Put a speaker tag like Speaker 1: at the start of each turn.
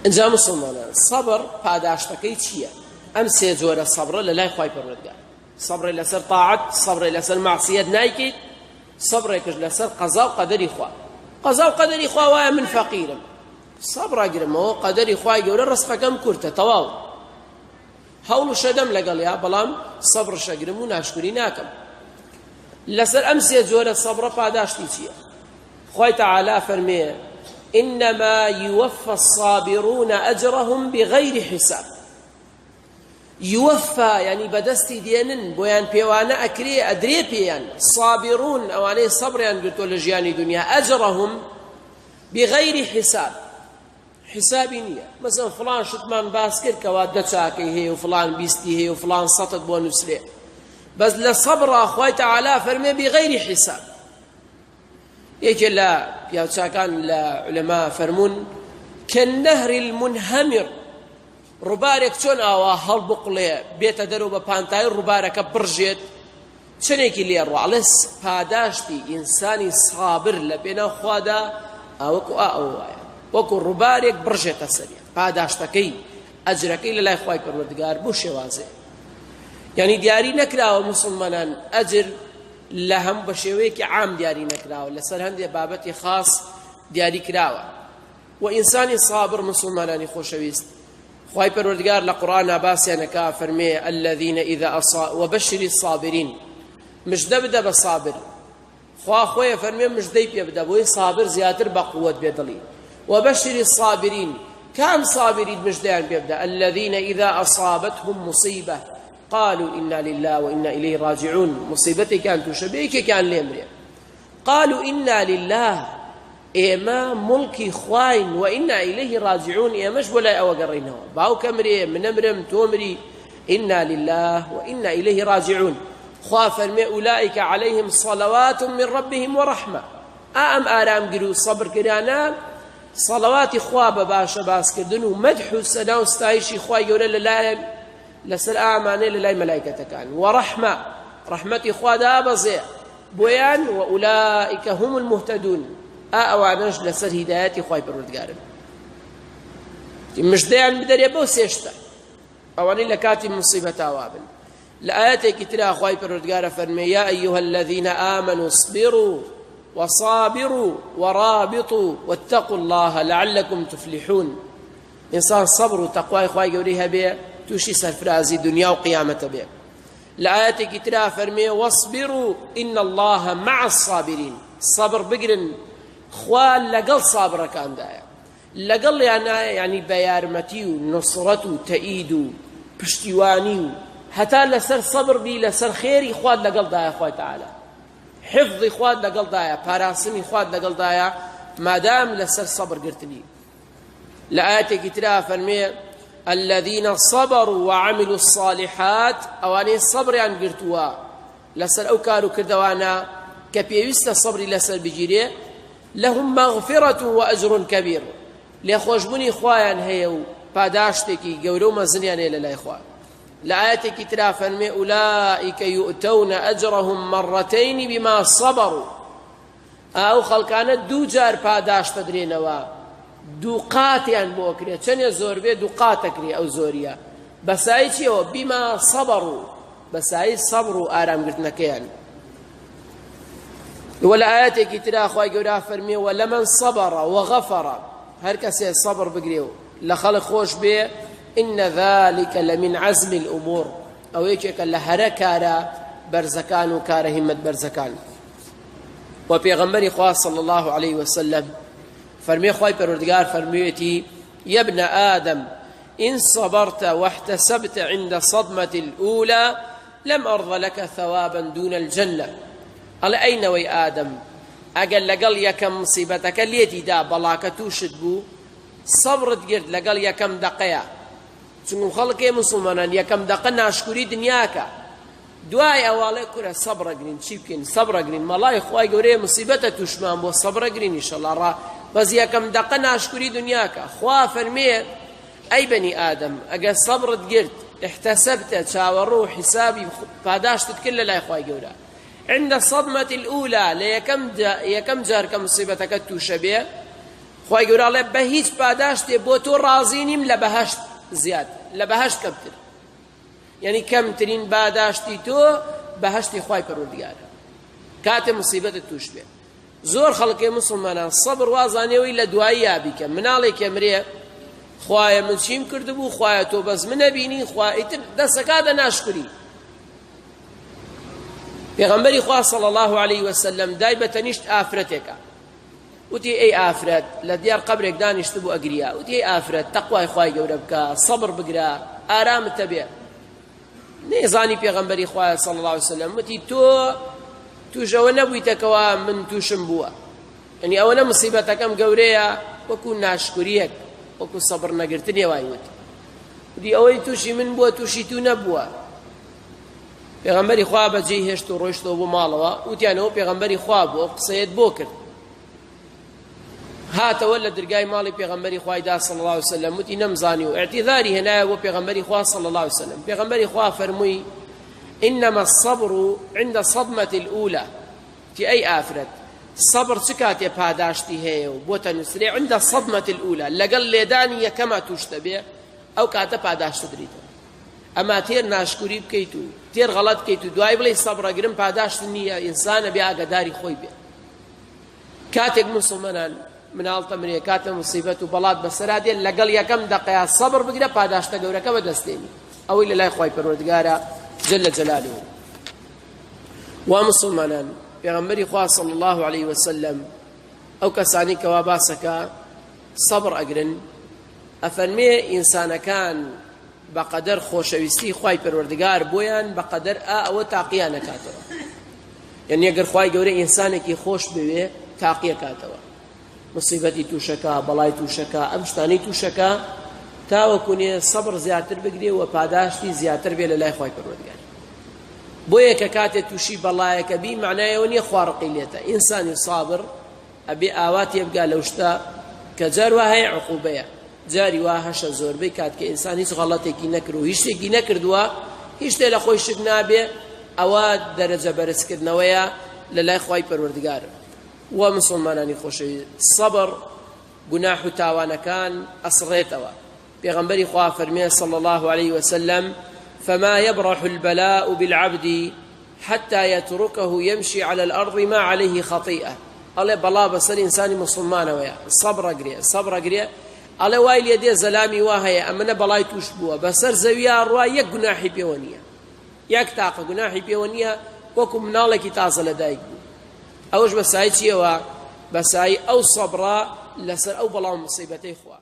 Speaker 1: ئەنجا مسلمانان سەبر پاداشتەکەی چییە؟ ئەم سێ جۆرە سەبرە لە لای خوای پەروەردگار. سەبڕی لەسەر تاعەت، سەبڕی لەسەر مەعسیەت نایکەیت، سەبڕێکش لەسەر قەزا و قەدەری خوا. قەزا و قەدەری خوا وایە من فەقیرم، سەبڕاگرمەوە قەدەری خوای گەورە ڕزقەکەم کورتە تەواو، هەوڵ و شەدەم لەگەڵیا، بەڵام سەبڕ شەگرم و ناشکری ناکەم. لەسەر ئەم سێ جۆرە سەبڕە پاداشتی چییە؟ خوای تەعالا فەرمێ إنما يوفى الصابرون أجرهم بغير حساب. يوفى يعني بدستي دينن بويان بيوانا أكري أدري بيان صابرون أو عليه صبر يعني قلتوا لجياني دنيا أجرهم بغير حساب. حسابي نية مثلا فلان شتمان باسكر كواد دتشاكي هي وفلان بيستي هي وفلان سطت بونس ليه، بس لصبر أخوي تعالى فرمي بغير حساب. يجي لا بيوتشاكان لعلماء فرمون كالنهر المنهمر، ڕووبارێک چۆن ئاوا هەڵبقڵێ بێتە دەرەوە بە پانتای ڕووبارەکە بڕژێت چنێکی لێ ڕواڵێ پاداشتی ئینسانی سابر لە پێناو خوادا ئەوەکو ئەوە وایە وەکو ڕووبارێک بڕژێتە سەریە. پاداشتەکەی ئەجرەکەی لە لای خوای پەروەردگار بۆ شێوازێ، یعنی دیاری نەکراوە مسلمانان ئەجر لە هەموو بە شێوەیەکی عام دیاری نەکراوە، لەسەر هەندێک بابەتی خاص دیاری کراوە. و ئینسانی سابر مسلمانانی خۆشەویست خوای پەروەردگار لە قورئانە باسییانەکە فەرمێ الذين إذا وبشر الصابرين، مژدە بدە بە سابر. خوا خۆیە فەرمێ مژدەی پێ بدە بۆی سابر زیاتر بە قووەت بێ دڵی. وبشر الصابرين، کام صابرین مژدەیان پێ بدە؟ الذين إذا أصابتهم مصيبة قالوا إنا لله وإنا إليه راجعون. مصيبتێکیان تووشە بەیەکێکیان لێمرێ قالوا إنا لله، ئێمە مڵکی خواین، و ئینا ئیلەیهی ڕاجعون، ئێمەش بۆ لای ئەوە گەڕینەوە، باوکە مرێ منە مرم تۆ مری، ئینا لله و ئینا ئیلەیهی ڕاجعون. خوا فەرمێ ئولائیکە عەلەیهم صەلەوات من ربهم وەڕەحمە. ئەم ئارامگیر و سەبرگرانە سەڵەواتی خوا بە باشە باسکردن و مەدح و سەنا و ستایشی خوای گەورە لەسەر ئامانەیە لە لای مەلایکەتەکان، وەڕەحمە ڕەحمەتی خوا دابەزێ بۆیان، و ئولائیکە هم المهتدون، ئەوانەش لەسەر هیدایەتی خوای پەروەردگارن. مژدەیان بدەرێ بەو سێشتە ئەوانەی لە کاتی موسیبەتاوا بن. لە ئاەتێکی ترا خوای پەروەردگارە فەرمێ یا ئەیها الذين آمنوا اصبروا وصابروا ورابطوا واتقوا الله لعلكم تفلحون. ئینسان سەبر و تەقوای خوای گەورەی هەبێ تووشی سەرفرازی دنیا و قیامەتە بێ. لە ئاەتێکی ترا فەرمێ واصبروا إن الله مع الصابرين. سەبر بگرن، خوا لەگەڵ سابڕەکاندایە، لەگەڵ یعنی بە یارمەتی و نوسڕەت و تەئید و پشتیوانی و هەتا لەسەر سەبر بی لەسەر خێری خوات لەگەڵدایە. خوای تەعالا حفظی خوات لەگەڵدایە، پاراستنی خوات لەگەڵدایە مادام لەسەر سەبر گرتنی. لە ئاەتێکی ترا فەرمێ الذين صبروا وعملوا الصالحات، ئەوانەی سەبریان گرتووە لەسەر ئەو کار و کردەوانە کە پێویستە سەبری لەسەر بگیرێ، لهم مغفرة وأجر كبير. لخوشبوني خوايان هيو پاداشتێکی گەورە و مەزنیان هەیە لە لای خوا. لە ئاەتێکی ترا فەرمێ أولئك يؤتون أجرهم مرتين بما صبروا. ئەو خەڵکانە دوو جار پاداش دەدرێنەوە، دوو قاتیان بۆ کرێ، چەندێ زۆر بێ دوو قاتەکرێ ئەو زۆریە، بەسایی چیەوە؟ بما صبروا، بەسایی سەبر و ئارامگرتنەکەیان. ولا آياتك ترى أخوة جورا فرمي ولمن صبر وغفر، هر كسي صبر بقريو لخلق خوش بيه إن ذلك لمن عزم الأمور. أو يكيك لهركارا برزكان وكار همة برزكان. وبيغمبري خواه صلى الله عليه وسلم فرمي خواهي پروردگار فرميتي يا ابن آدم إن صبرت واحتسبت عند صدمة الأولى لم أرض لك ثوابا دون الجنة. قال أين وي آدم أقل لقل يكم مصيبتك ليتي دا بلاك توشد بو صبرت قرد لقل يكم دقيا چونكم خلقي مسلمان يكم دقا ناشكري دنياك دواي أوالي كورا صبر قرين شيبكين صبر قرين مالاي خواهي قوري مصيبتة توشمان بو صبر قرين إن شاء الله را بس يكم دقا ناشكري دنياك. خواه فرمي أي بني آدم أقل صبرت قرد احتسبت شاورو حسابي فاداش تتكل لا خواهي قورا عند الصدمة الأولى ليكم جار كمصيبتك توشبه خوای گەورە ئەڵێ بە هیچ پاداشتێ بۆ تۆ ڕازی نیم لە بەهەشت زیاد لە بەهەشت کەمتر، یعنی کەمترین پاداشتی تۆ بەهەشتی خوای پەروەردگارە کاتێ موسیبەتت توش بێ. زۆر خەڵکی موسڵمانان سەبر وازانەوەی لە دوایی یابیکە، مناڵێکە مرێ خوایە من چیم کردبوو، خوایە تۆ بەس منە بینی، خوایتر دەسەکاتە ناشکری. پێغەمبەری خوا صلی الله علیه وسلم دای بە تەنیشت ئافرەتێکە، وتی ئەی ئافرەت، لە دیار قەبرێک دانیشت بوو ئەگریا، وتی ئەی ئافرەت تەقوای خوای گەورە بکە، سەبر بگرە، ئارامتە بێ. نێزانی پێغەمبەری خوا صلی الله علیه وسلم وتی تۆ توشەوە نەبوویتەکەوە من تووشم بووە، یعنی ئەوە نە موسیبەتەکەم گەورەیە وەکو ناشکریەک وەکو سەبر نەگرتنێ وای وتی. وتی ئەوەی تووشی من بووە تووشی تو نەبووە. پێغەمبەری خوا بەجێی هێشت و ڕۆیشتەوە بۆ ماڵەوە، وتیانەوە پێغەمبەری خوا بووە قسەیەت بۆ کرد. هاتەوە لە دەرگای ماڵی پێغەمبەری خوایدا صلی الله علیه وسلم، وتی نەمزانی و اعتیذاری هێنایە بۆ پێغەمبەری خوا صلی الله علیه وسلم. پێغەمبەری خوا فەرمووی إنما الصبر عند الصدمة الأولى، تي أي آفرت صبر سكاتي پاداشتی هەیە و بۆتە نووسرێ عند الصدمة الأولى لەگەڵ لێدانی یەکەما توشتە بێ ئەو کاتە پاداشت دریتەوە. ئەما تێر ناشکوری بکەیت و تێر غەڵەت بکەیت و دوای بڵێ سەبرەگرم پاداشت نییە، ئینسانە بێ ئاگاداری خۆی بێ. کاتێک موسڵمانان مناڵتە مرێ کاتە موسیبەت و بەڵات بەسەرا دێن لەگەڵ یەکەم دەقەیە سەبر بگرە پاداشتە گەورەکە بەدەستێنی، ئەوەی لە لای خوای پەروەردگارە جل جلاله. ومسلمانان پێغەمبەری خوا صلی الله علیه وسلم ئەو کەسانی کەوا باسەکە سەبر ئەگرن ئەفەرمێ ئینسانەکان بەقەدەر خۆشەویستی خوای پەروەردگار بۆیان بەقەدەر ئەوە تاقییان نەکاتەوە، یعنی ئەگەر خوای گەورە ئینسانێکی خۆش بوێ تاقیە کاتەوە، مصیبەتی تووشەکە، بەڵای تووشەکە، ئەم شتانەی تووشەکە تاوەکوونێ سەبر زیاتر بگرێ و پاداشتی زیاتر بێ لە لای خوای پەروەردگار. بۆیە کە کاتێک تووشی بەڵایەکە بی معنایەوە نییە خوارقی لێتە، ئینسانی سابر ئەبێ ئاوا تێبگا لەو شتە کە جار وا هەیە عقوبەیە، جاری وا هەشە زۆربەی کات کە ئینسان هیچ غەڵەتێکی نەکرد و هیچ شتێکی نەکردووە، هیچ شتێ لە خۆی شک نابێ، ئەوە دەرەجە بەرزکردنەوەیە لە لای خوای پەروەردگارە. و مسلمانانی خۆشەوی سەبر گوناح و تاوانەکان ئەسڕێتەوە. پێغەمبەری خوا فەرمێ صلی الله عليه وسلم فما يبرح البلاء بالعبد حتى يتركه يمشي على الأرض ما عليه خطيئة. ئەڵێ بەڵا بەسەر ئینسانی مسلمانەوەیە سەبر ئەگرێ، ئەڵێ وای لێ دێ زەلامی وا هەیە ئەمەنە بەڵای توش بووە، بەسەر زەویە ڕوا یەک گوناحی پێوە نییە، یەک تاقە گوناحی پێوە نییە، وەکو مناڵێکی تازە لەدایک بوو. ئەوش بەسایی چیەوە؟ بەسایی ئەو سەبرە لەسەر ئەو بەڵاو مصیبەتەی خوا.